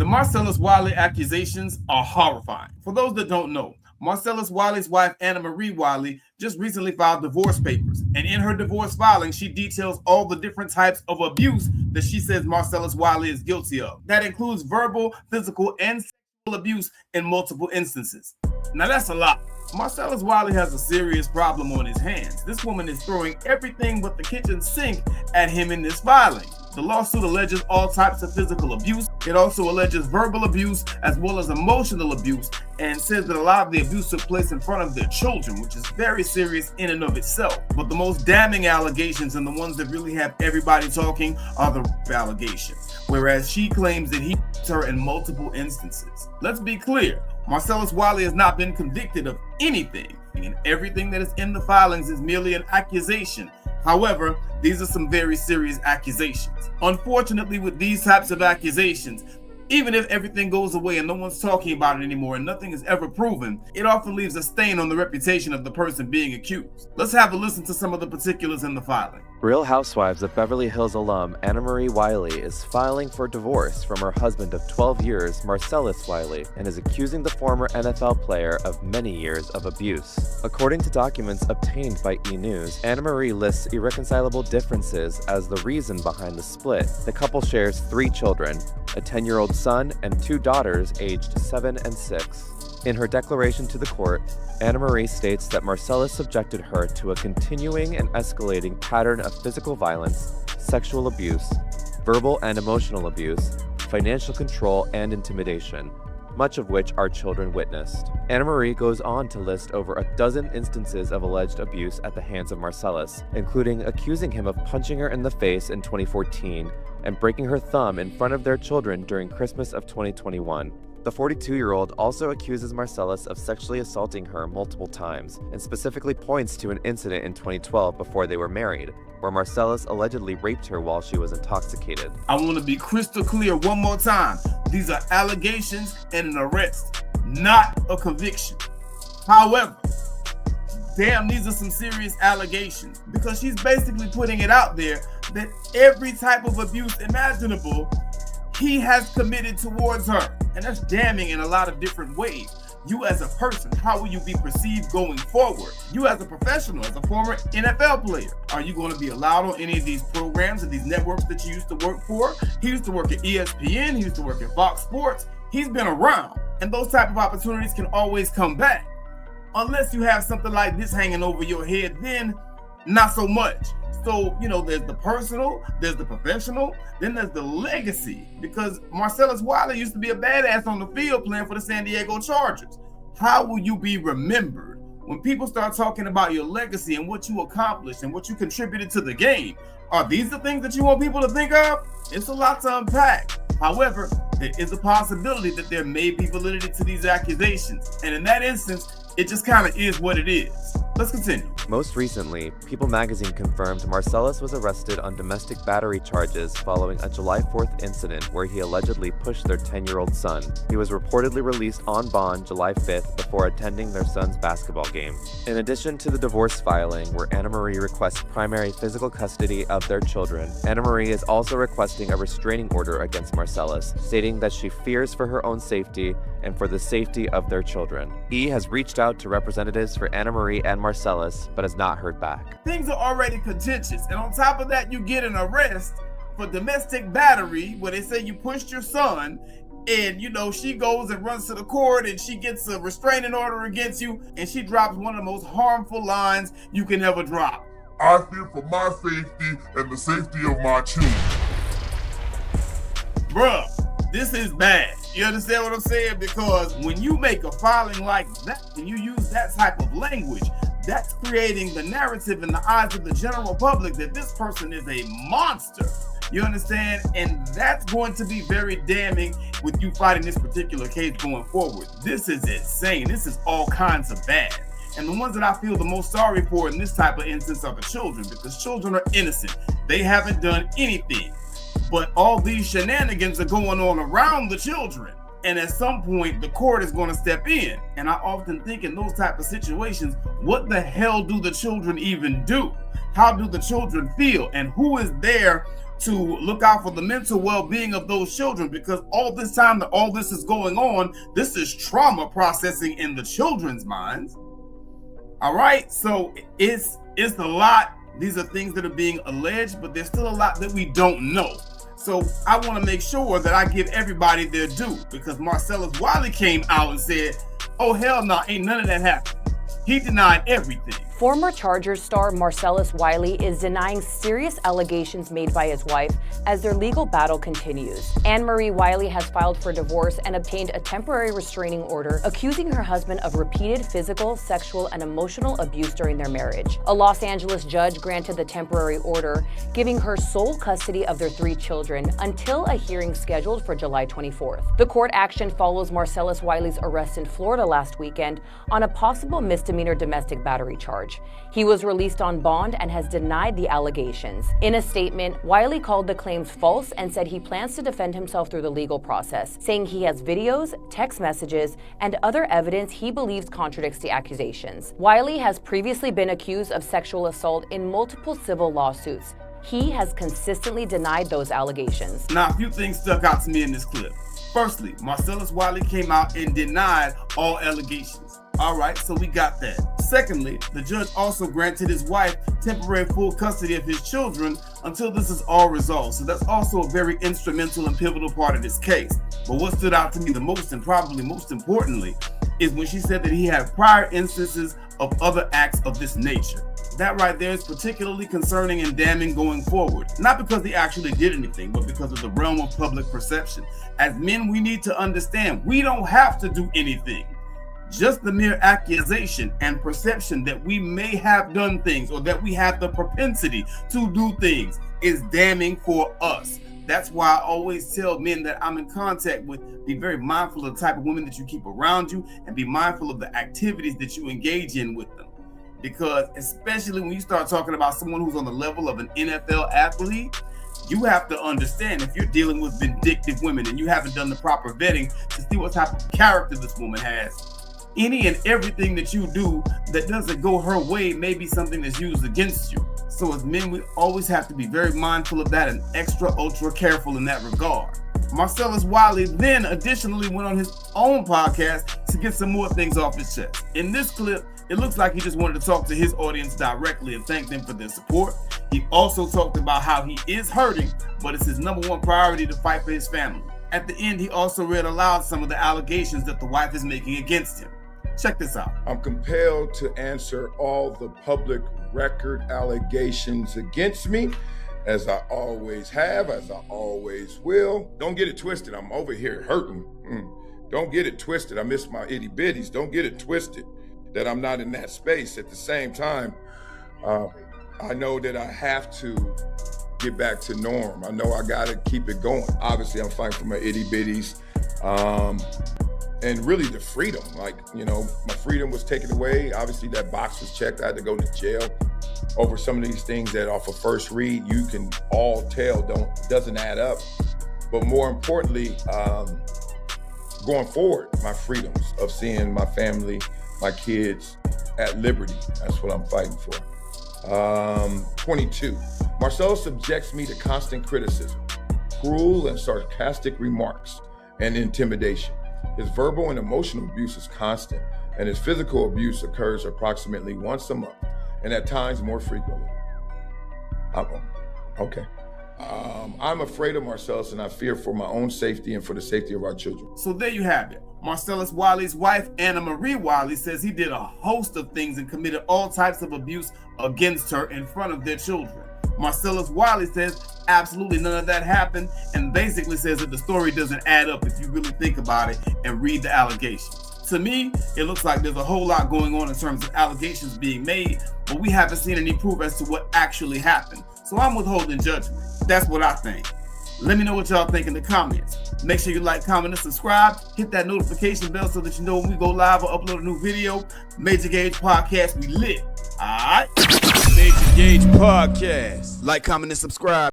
The Marcellus Wiley accusations are horrifying. For those that don't know, Marcellus Wiley's wife, Anna Marie Wiley, just recently filed divorce papers. And in her divorce filing, she details all the different types of abuse that she says Marcellus Wiley is guilty of. That includes verbal, physical, and sexual abuse in multiple instances. Now that's a lot. Marcellus Wiley has a serious problem on his hands. This woman is throwing everything but the kitchen sink at him in this filing. The lawsuit alleges all types of physical abuse. It also alleges verbal abuse as well as emotional abuse, and says that a lot of the abuse took place in front of their children, which is very serious in and of itself. But the most damning allegations, and the ones that really have everybody talking, are the rape allegations, whereas she claims that he raped her in multiple instances. Let's be clear, Marcellus Wiley has not been convicted of anything, and everything that is in the filings is merely an accusation. However, these are some very serious accusations. Unfortunately, with these types of accusations, even if everything goes away and no one's talking about it anymore and nothing is ever proven, it often leaves a stain on the reputation of the person being accused. Let's have a listen to some of the particulars in the filing. Real Housewives of Beverly Hills alum Anna Marie Wiley is filing for divorce from her husband of 12 years, Marcellus Wiley, and is accusing the former NFL player of many years of abuse. According to documents obtained by E! News, Anna Marie lists irreconcilable differences as the reason behind the split. The couple shares 3 children, a 10-year-old son and 2 daughters aged 7 and 6. In her declaration to the court, Anna Marie states that Marcellus subjected her to a continuing and escalating pattern of physical violence, sexual abuse, verbal and emotional abuse, financial control, and intimidation, much of which our children witnessed. Anna Marie goes on to list over a dozen instances of alleged abuse at the hands of Marcellus, including accusing him of punching her in the face in 2014 and breaking her thumb in front of their children during Christmas of 2021. The 42-year-old also accuses Marcellus of sexually assaulting her multiple times, and specifically points to an incident in 2012 before they were married, where Marcellus allegedly raped her while she was intoxicated. I want to be crystal clear one more time. These are allegations and an arrest, not a conviction. However, damn, these are some serious allegations, because she's basically putting it out there that every type of abuse imaginable he has committed towards her. And that's damning in a lot of different ways. You as a person, how will you be perceived going forward? You as a professional, as a former NFL player, are you going to be allowed on any of these programs and these networks that you used to work for? He used to work at ESPN, he used to work at Fox Sports. He's been around, and those type of opportunities can always come back. Unless you have something like this hanging over your head, then not so much. So, there's the personal, there's the professional, then there's the legacy. Because Marcellus Wiley used to be a badass on the field playing for the San Diego Chargers. How will you be remembered when people start talking about your legacy and what you accomplished and what you contributed to the game? Are these the things that you want people to think of? It's a lot to unpack. However, there is a possibility that there may be validity to these accusations. And in that instance, it just kind of is what it is. Let's continue. Most recently, People magazine confirmed Marcellus was arrested on domestic battery charges following a July 4th incident where he allegedly pushed their 10-year-old son. He was reportedly released on bond July 5th before attending their son's basketball game. In addition to the divorce filing, where Anna Marie requests primary physical custody of their children, Anna Marie is also requesting a restraining order against Marcellus, stating that she fears for her own safety and for the safety of their children. E! has reached out to representatives for Anna Marie and Marcellus, but has not heard back. Things are already contentious, and on top of that, you get an arrest for domestic battery, where they say you pushed your son, and she goes and runs to the court and she gets a restraining order against you, and she drops one of the most harmful lines you can ever drop. I fear for my safety and the safety of my children. Bruh, this is bad. You understand what I'm saying? Because when you make a filing like that and you use that type of language, that's creating the narrative in the eyes of the general public that this person is a monster. You understand? And that's going to be very damning with you fighting this particular case going forward. This is insane. This is all kinds of bad. And the ones that I feel the most sorry for in this type of instance are the children, because children are innocent. They haven't done anything. But all these shenanigans are going on around the children. And at some point, the court is going to step in. And I often think in those type of situations, what the hell do the children even do? How do the children feel? And who is there to look out for the mental well-being of those children, because all this time that all this is going on, this is trauma processing in the children's minds. All right, so it's a lot. These are things that are being alleged, but there's still a lot that we don't know. So I want to make sure that I give everybody their due, because Marcellus Wiley came out and said, oh, hell no, ain't none of that happened. He denied everything. Former Chargers star Marcellus Wiley is denying serious allegations made by his wife as their legal battle continues. Anna Marie Wiley has filed for divorce and obtained a temporary restraining order, accusing her husband of repeated physical, sexual, and emotional abuse during their marriage. A Los Angeles judge granted the temporary order, giving her sole custody of their 3 children until a hearing scheduled for July 24th. The court action follows Marcellus Wiley's arrest in Florida last weekend on a possible misdemeanor domestic battery charge. He was released on bond and has denied the allegations. In a statement, Wiley called the claims false and said he plans to defend himself through the legal process, saying he has videos, text messages, and other evidence he believes contradicts the accusations. Wiley has previously been accused of sexual assault in multiple civil lawsuits. He has consistently denied those allegations. Now, a few things stuck out to me in this clip. Firstly, Marcellus Wiley came out and denied all allegations. All right, so we got that. Secondly, the judge also granted his wife temporary full custody of his children until this is all resolved. So that's also a very instrumental and pivotal part of this case. But what stood out to me the most, and probably most importantly, is when she said that he had prior instances of other acts of this nature. That right there is particularly concerning and damning going forward. Not because he actually did anything, but because of the realm of public perception. As men, we need to understand we don't have to do anything. Just the mere accusation and perception that we may have done things or that we have the propensity to do things is damning for us. That's why I always tell men that I'm in contact with, be very mindful of the type of women that you keep around you and be mindful of the activities that you engage in with them. Because especially when you start talking about someone who's on the level of an NFL athlete, you have to understand if you're dealing with vindictive women and you haven't done the proper vetting to see what type of character this woman has. Any and everything that you do that doesn't go her way may be something that's used against you. So as men, we always have to be very mindful of that and extra ultra careful in that regard. Marcellus Wiley then additionally went on his own podcast to get some more things off his chest. In this clip, it looks like he just wanted to talk to his audience directly and thank them for their support. He also talked about how he is hurting, but it's his number one priority to fight for his family. At the end, he also read aloud some of the allegations that the wife is making against him. Check this out. I'm compelled to answer all the public record allegations against me, as I always have, as I always will. Don't get it twisted. I'm over here hurting. Don't get it twisted. I miss my itty bitties. Don't get it twisted that I'm not in that space. At the same time, I know that I have to get back to norm. I know I got to keep it going. Obviously, I'm fighting for my itty bitties. And really the freedom, like, you know, my freedom was taken away. Obviously that box was checked. I had to go to jail over some of these things that off of first read, you can all tell doesn't add up. But more importantly, going forward, my freedoms of seeing my family, my kids at liberty. That's what I'm fighting for. 22, Marcellus subjects me to constant criticism, cruel and sarcastic remarks, and intimidation. His verbal and emotional abuse is constant, and his physical abuse occurs approximately once a month, and at times more frequently. Okay. I'm afraid of Marcellus, and I fear for my own safety and for the safety of our children. So there you have it. Marcellus Wiley's wife, Anna Marie Wiley, says he did a host of things and committed all types of abuse against her in front of their children. Marcellus Wiley says absolutely none of that happened, and basically says that the story doesn't add up if you really think about it and read the allegations. To me, it looks like there's a whole lot going on in terms of allegations being made, but we haven't seen any proof as to what actually happened. So I'm withholding judgment. That's what I think. Let me know what y'all think in the comments. Make sure you like, comment, and subscribe. Hit that notification bell so that you know when we go live or upload a new video. Major Gauge Podcast, we lit. All right? Major Gauge Podcast. Like, comment, and subscribe.